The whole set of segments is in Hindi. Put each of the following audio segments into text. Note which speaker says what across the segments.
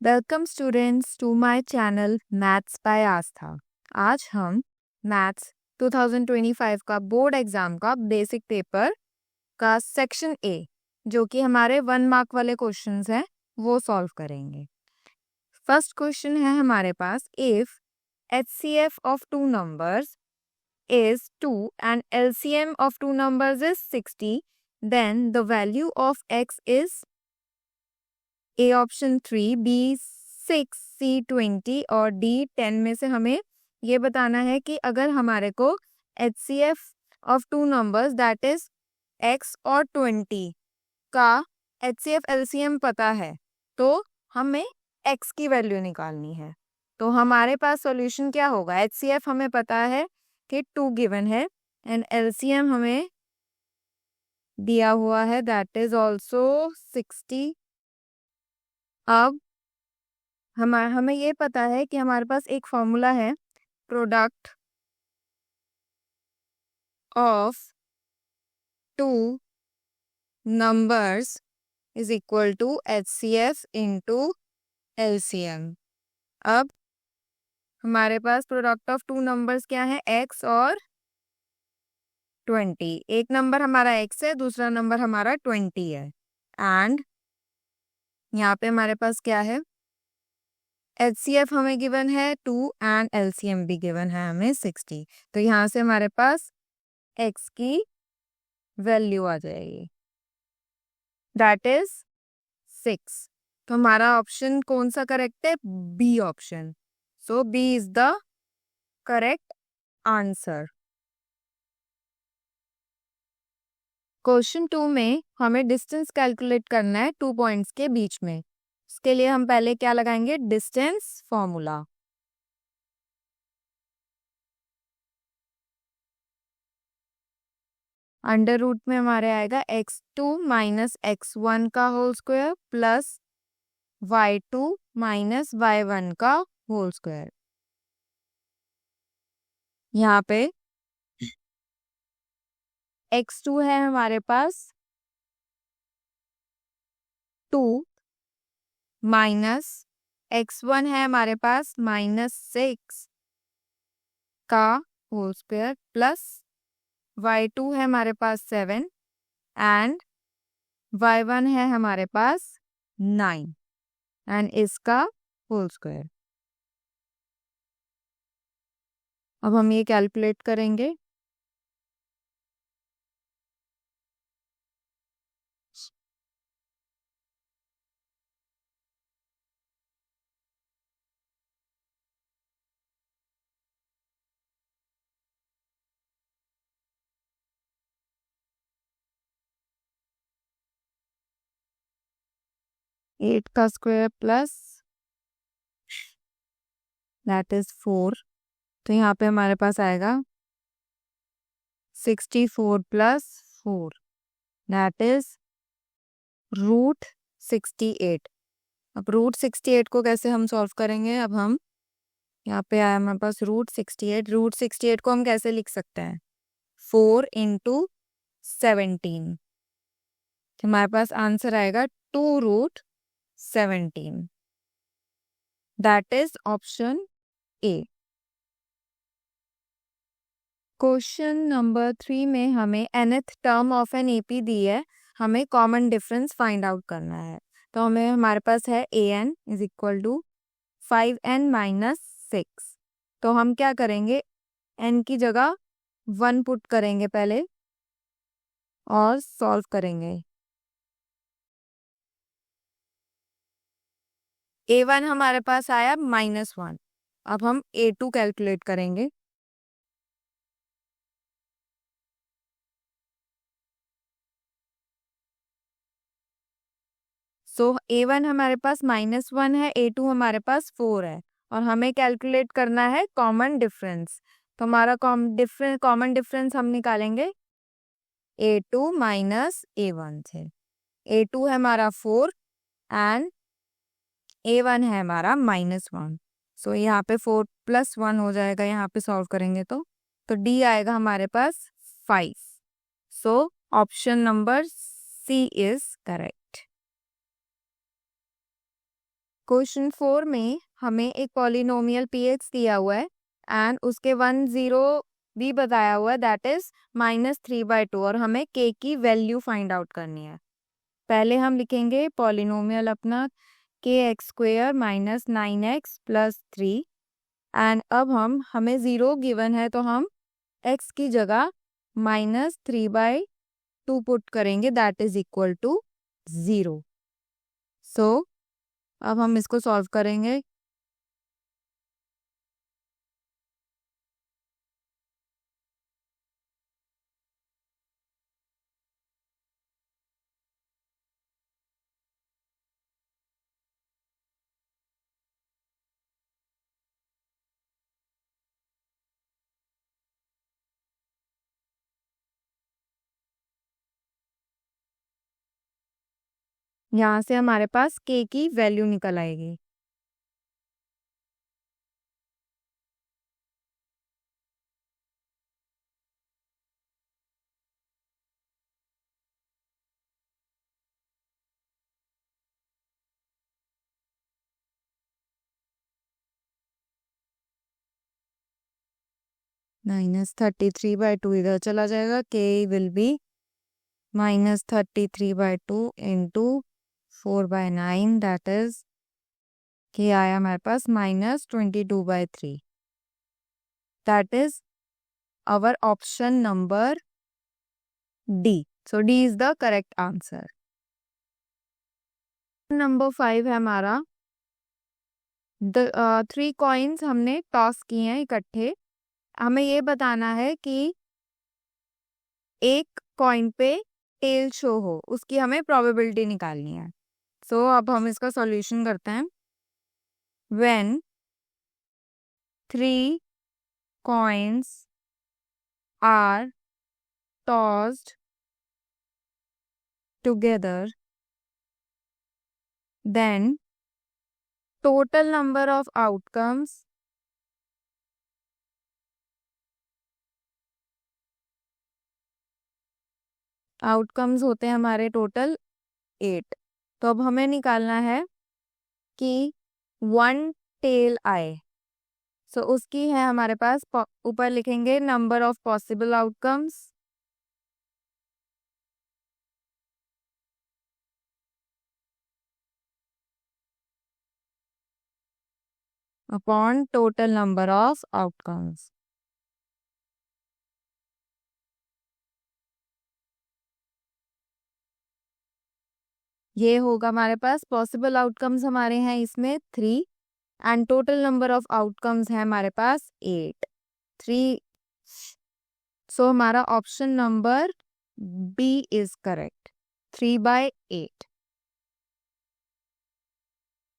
Speaker 1: Welcome students to my channel maths by Aastha. आज हम मैथ्स 2025 का बोर्ड एग्जाम का बेसिक पेपर का सेक्शन ए, जो कि हमारे 1 मार्क वाले क्वेश्चंस हैं, वो सॉल्व करेंगे। फर्स्ट क्वेश्चन है हमारे पास, if HCF of two numbers is 2 and LCM of two numbers is 60, then the value of x is A option 3, B 6, C 20 और D 10 में से हमें ये बताना है कि अगर हमारे को HCF of two numbers that is x और 20 का HCF LCM पता है तो हमें x की वैल्यू निकालनी है। तो हमारे पास सॉल्यूशन क्या होगा? HCF हमें पता है कि 2 गिवन है एंड LCM हमें दिया हुआ है दैट इज ऑल्सो 60। अब हमें ये पता है कि हमारे पास एक फॉर्मूला है, product of two numbers is equal to HCF into LCM। अब हमारे पास प्रोडक्ट ऑफ टू नंबर्स क्या है? x और 20। एक नंबर हमारा x है, दूसरा नंबर हमारा 20 है एंड यहाँ पे हमारे पास क्या है? HCF हमें गिवन है 2 एंड LCM भी गिवन है हमें 60। तो यहाँ से हमारे पास x की वैल्यू आ जाएगी दैट इज 6। तो हमारा ऑप्शन कौन सा करेक्ट है? B option. So B is the correct answer. Question 2 में हमें डिस्टेंस कैलकुलेट करना है 2 पॉइंट्स के बीच में। उसके लिए हम पहले क्या लगाएंगे? Distance formula. अंडर रूट में हमारे आएगा x2 माइनस x1 का whole square plus y2 minus y1 का होल स्क्वायर। यहाँ पे x2 है हमारे पास 2 माइनस x1 है हमारे पास -6 का होल स्क्वायर प्लस y2 है हमारे पास 7 एंड y1 है हमारे पास 9 एंड इसका होल स्क्वायर। अब हम ये कैलकुलेट करेंगे। एट का स्क्वायर प्लस दैट इज 4। तो यहाँ पे हमारे पास आएगा 64 प्लस 4 दैट इज रूट 68। अब रूट 68 को कैसे हम सॉल्व करेंगे? अब हम यहाँ पे आया हमारे पास रूट 68। रूट 68 को हम कैसे लिख सकते हैं? 4 इंटू 17। हमारे पास आंसर आएगा 2 root 17 that is option A. Question number 3 में हमें nth term of an AP दी है, हमें कॉमन डिफरेंस फाइंड आउट करना है। तो हमें हमारे पास है an is equal to 5n minus 6। तो हम क्या करेंगे? n की जगह 1 पुट करेंगे पहले और सॉल्व करेंगे। a1 हमारे पास आया -1। अब हम a2 कैलकुलेट करेंगे। सो a1 हमारे पास -1 है, a2 हमारे पास 4 है और हमें कैलकुलेट करना है कॉमन डिफरेंस। तो हमारा कॉमन डिफरेंस हम निकालेंगे a2 माइनस a1 से। a2 है हमारा 4 एंड a1 है हमारा -1। सो यहाँ पे 4 प्लस 1 हो जाएगा, यहाँ पे सॉल्व करेंगे तो D आएगा हमारे पास 5। So option number C is correct. Question 4 में हमें एक पॉलिनोमियल px दिया हुआ है एंड उसके 10 भी बताया हुआ है, दैट इज -3/2, और हमें k की वैल्यू फाइंड आउट करनी है। पहले हम लिखेंगे पॉलिनोमियल अपना kx² - 9x + 3 एंड अब हमें 0 गिवन है तो हम x की जगह -3/2 पुट करेंगे, दैट इज इक्वल टू 0। सो अब हम इसको सॉल्व करेंगे। यहाँ से हमारे पास k की वैल्यू निकल आएगी। -33/2 इधर चला जाएगा, k will be -33/2 into 4/9, that is k आया हमारे पास -22/3, that is our option number D। So D is the correct answer. Number 5 है हमारा, 3 कॉइन्स हमने टॉस किए हैं इकट्ठे। हमें ये बताना है कि एक कॉइन पे टेल शो हो, उसकी हमें प्रोबेबिलिटी निकालनी है। सो अब हम इसका सॉल्यूशन करते हैं। When 3 coins are tossed together, then total number of outcomes होते हैं हमारे टोटल 8। तो अब हमें निकालना है कि 1 टेल आए। सो उसकी है हमारे पास, ऊपर लिखेंगे number of possible outcomes upon total number of outcomes. ये होगा हमारे पास, पॉसिबल आउटकम्स हमारे हैं इसमें 3 and total number of outcomes है हमारे पास 8, 3। सो हमारा option number B is correct, 3/8।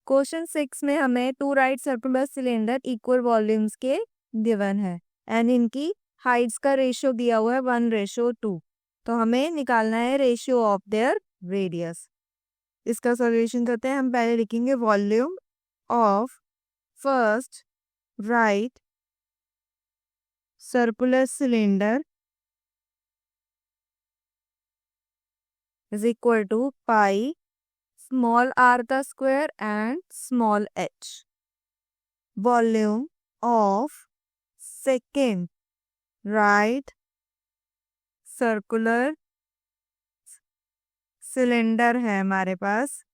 Speaker 1: Question 6 में हमें 2 right circular cylinder equal volumes के गिवन है एंड इनकी हाइट्स का रेशियो दिया हुआ है 1:2। तो हमें निकालना है रेशियो ऑफ देयर रेडियस। इसका सॉल्यूशन करते हैं। हम पहले लिखेंगे volume of first right circular cylinder is equal to pi small r का square and small h. Volume of second right circular cylinder है हमारे पास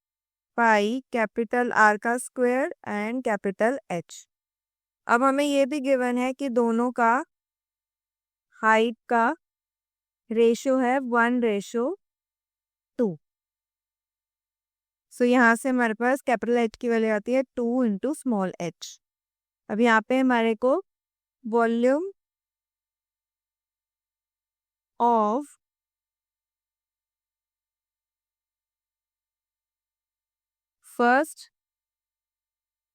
Speaker 1: पाई कैपिटल R का स्क्वायर एंड कैपिटल H। अब हमें ये भी गिवन है कि दोनों का हाइट का रेशियो है 1:2। सो यहाँ से हमारे पास कैपिटल H की वैल्यू आती है 2 इंटू स्मॉल h। अब यहाँ पे हमारे को volume of first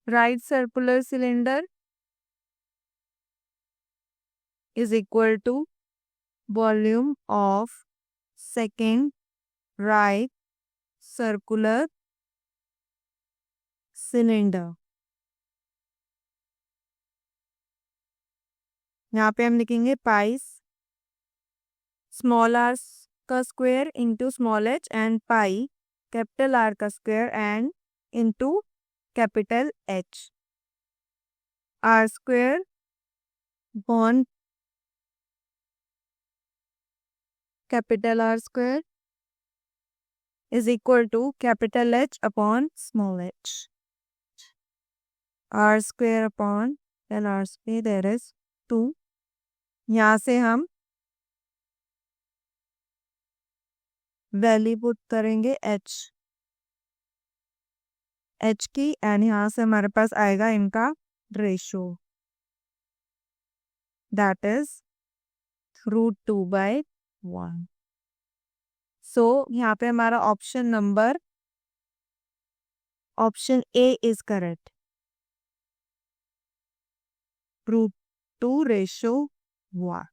Speaker 1: right circular cylinder is equal to volume of second right circular cylinder. यहाँ पे हम लिखेंगे पाइस स्मॉल आर का square into small h and pi capital R का square and into capital H, R square upon capital R square is equal to capital H upon small h. R square upon R square, there is 2. यहाँ से हम वैल्यू पुट करेंगे h की, एंड यहाँ से हमारे पास आएगा इनका रेशो, दैट इज √2/1. सो यहाँ पे हमारा option A is correct, √2/1.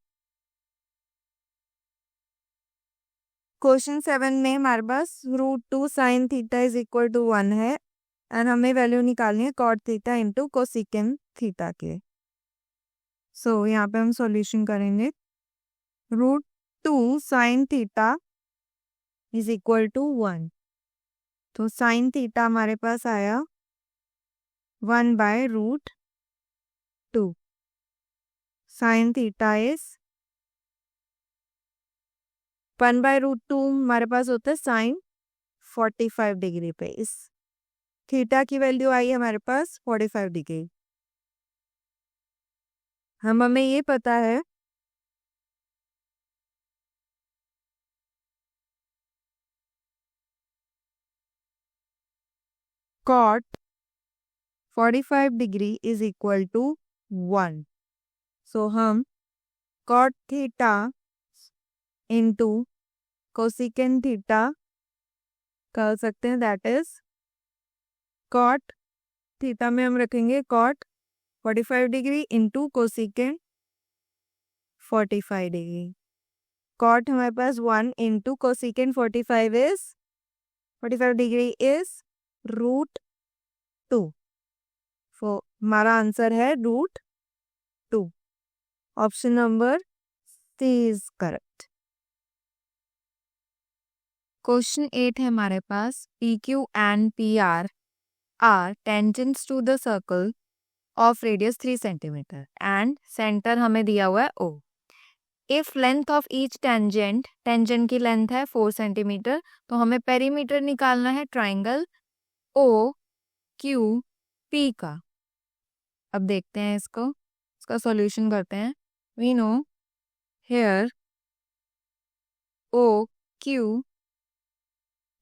Speaker 1: Question 7 में हमारे पास √2 sin theta is equal to 1 है, एंड हमें वैल्यू निकालनी है cot theta into cosecant theta के. सो यहाँ पे हम सॉल्यूशन करेंगे. √2 sin theta is equal to 1. तो sin थीटा हमारे पास आया 1/√2. sin थीटा इज 1/√2 हमारे पास होता है साइन 45 डिग्री पे. इस थीटा की वैल्यू आई हमारे पास 45 डिग्री. हमें ये पता है cot 45 degree is equal to 1. So हम cot theta into cosecant theta कर सकते हैं, दैट इज cot थीटा में हम रखेंगे cot 45 degree into cosecant 45 degree. cot हमारे पास 1 into cosecant 45 degree is √2. So हमारा आंसर है √2. Option number C is correct. Question 8 है हमारे पास. PQ and PR are tangents to the circle of radius 3 cm and center हमें दिया हुआ है O. If length of each tangent की लेंथ है 4 cm, तो हमें पेरीमीटर निकालना है ट्राइंगल OQP का. अब देखते हैं इसका सॉल्यूशन करते हैं. We know here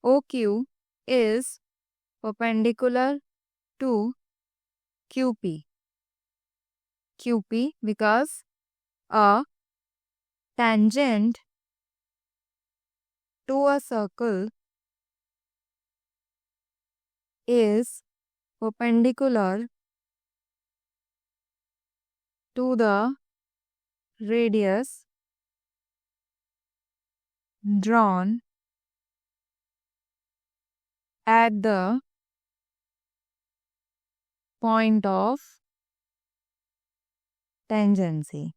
Speaker 1: OQ is perpendicular to QP because a tangent to a circle is perpendicular to the radius drawn at the point of tangency.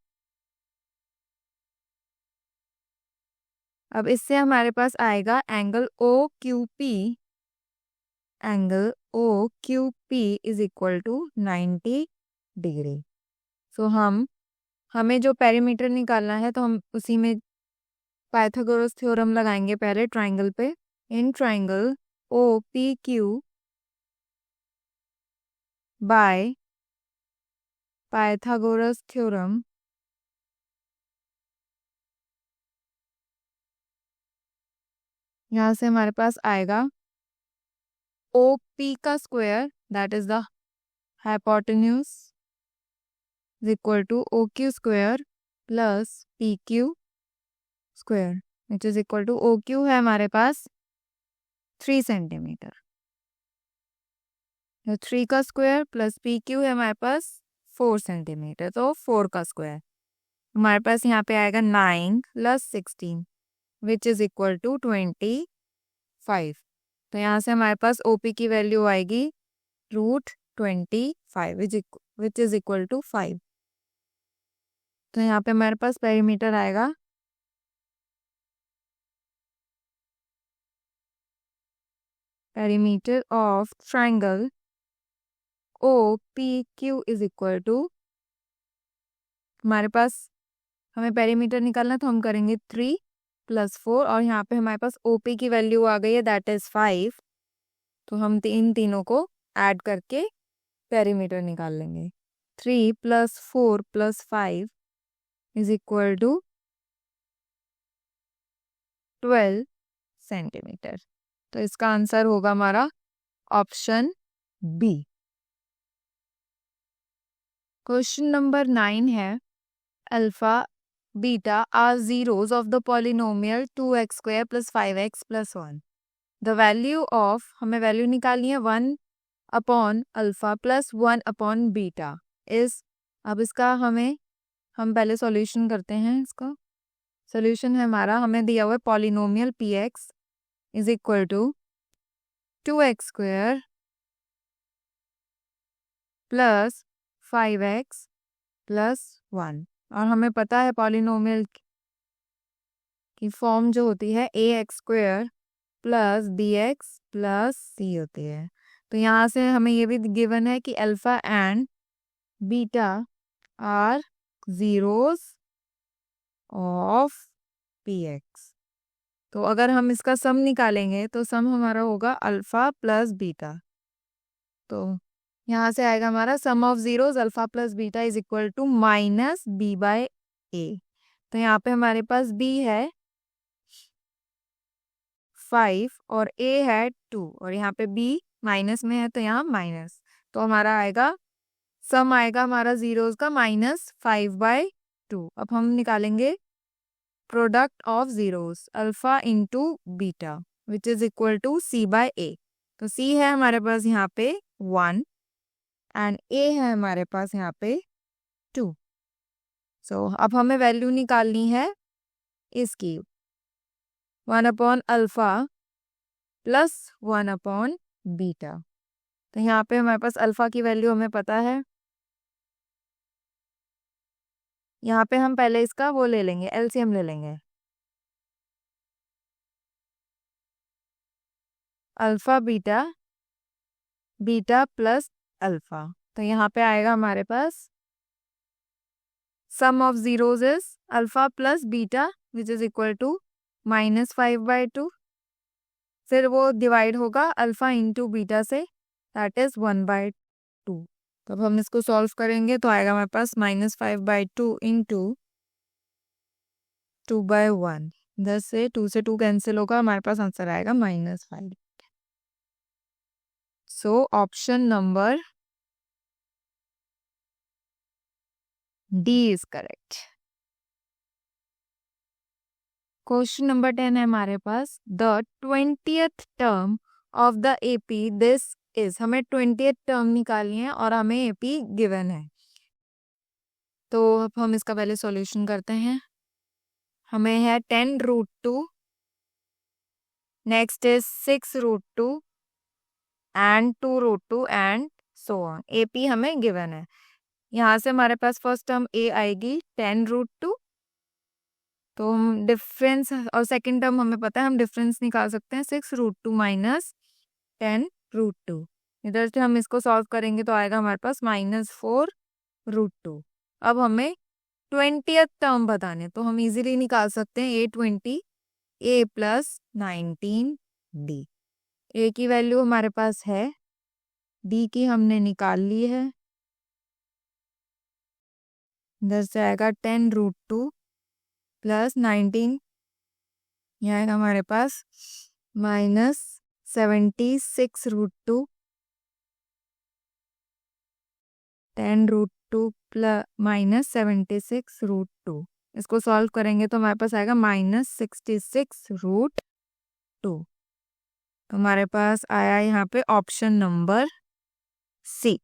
Speaker 1: अब इससे हमारे पास आएगा angle OQP is equal to 90 degree. So हमें जो पेरीमीटर निकालना है, तो हम उसी में पाइथागोरस थ्योरम लगाएंगे पहले ट्राइंगल पे. In triangle OPQ by Pythagoras theorem यहाँ से हमारे पास आएगा OP का square, that is the hypotenuse, is equal to OQ square plus PQ square, which is equal to OQ है हमारे पास 3 सेंटीमीटर. 3 का स्क्वायर प्लस PQ है हमारे पास 4 सेंटीमीटर, तो 4 का स्क्वायर हमारे पास यहाँ पे आएगा 9 + 16 विच इज इक्वल टू 25. तो यहाँ से हमारे पास OP की वैल्यू आएगी √25 विच इज इक्वल टू 5. तो यहाँ पे हमारे पास पेरीमीटर आएगा perimeter of triangle O P Q is equal to, हमारे पास हमें पेरीमीटर निकालना है तो हम करेंगे 3 + 4 और यहाँ पे हमारे पास ओपी की वैल्यू आ गई है दैट इज 5। तो हम इन तीनों को ऐड करके पेरीमीटर निकाल लेंगे। 3 + 4 + 5 इज इक्वल टू 12 सेंटीमीटर। तो इसका आंसर होगा हमारा ऑप्शन बी। क्वेश्चन नंबर 9 है, alpha beta are zeros of the polynomial 2x² + 5x + 1. The value of, हमें वैल्यू निकालनी है 1/α + 1/β इज, अब इसका हम पहले सॉल्यूशन करते हैं। इसका सॉल्यूशन है हमारा, हमें दिया हुआ है polynomial px is equal to 2x² + 5x + 1 और हमें पता है पॉलिनोमियल की फॉर्म जो होती है ax² + bx + c होती है। तो यहाँ से हमें ये भी गिवन है कि alpha and beta are zeros of px। तो अगर हम इसका सम निकालेंगे तो सम हमारा होगा अल्फा + बीटा। तो यहाँ से आएगा हमारा sum of zeros alpha + beta is equal to -b/a। तो यहाँ पे हमारे पास b है 5 और a है 2 और यहाँ पे b माइनस में है तो यहाँ माइनस। तो हमारा आएगा सम आएगा हमारा जीरोस का -5/2। अब हम निकालेंगे product of zeros alpha into beta which is equal to c/a। तो c है हमारे पास यहाँ पे 1 एंड a है हमारे पास यहाँ पे 2। सो अब हमें वैल्यू निकालनी है इसकी 1/α + 1/β। तो यहाँ पे हमारे पास अल्फा की वैल्यू हमें पता है, यहाँ पे हम पहले इसका वो ले लेंगे, एलसीएम ले लेंगे। Alpha beta beta plus alpha, तो यहाँ पे आएगा हमारे पास sum of zeros is alpha + beta which is equal to -5/2। फिर वो डिवाइड होगा अल्फा इंटू बीटा से दैट इज 1/2। तो अब हम इसको सॉल्व करेंगे तो आएगा हमारे पास -5/2 इंटू 2/1। 10 से 2 से 2 कैंसिल होगा, हमारे पास आंसर आएगा -5। So option number D is correct. Question number 10 है हमारे पास, the 20th term of the AP this is, हमें 20th टर्म निकालनी है और हमें एपी गिवन है। तो अब हम इसका पहले सॉल्यूशन करते हैं। हमें है 10√2, next is 6√2 and 2√2 and so on. AP हमें गिवन है। यहाँ से हमारे पास फर्स्ट टर्म ए आएगी 10√2, तो हम डिफरेंस और सेकंड टर्म हमें पता है, हम डिफरेंस निकाल सकते हैं 6√2 माइनस 10√2। इधर से हम इसको सॉल्व करेंगे तो आएगा हमारे पास -4√2। अब हमें 20th टर्म बताने, तो हम इजीली निकाल सकते हैं a20 a + 19d। a की वैल्यू हमारे पास है, d की हमने निकाल ली है। इधर से आएगा 10√2 + 19, यहाँ आएगा हमारे पास -76√2। 10√2 -76√2, इसको सॉल्व करेंगे तो हमारे पास आएगा -66√2। तो हमारे पास आया यहाँ पे ऑप्शन नंबर सी।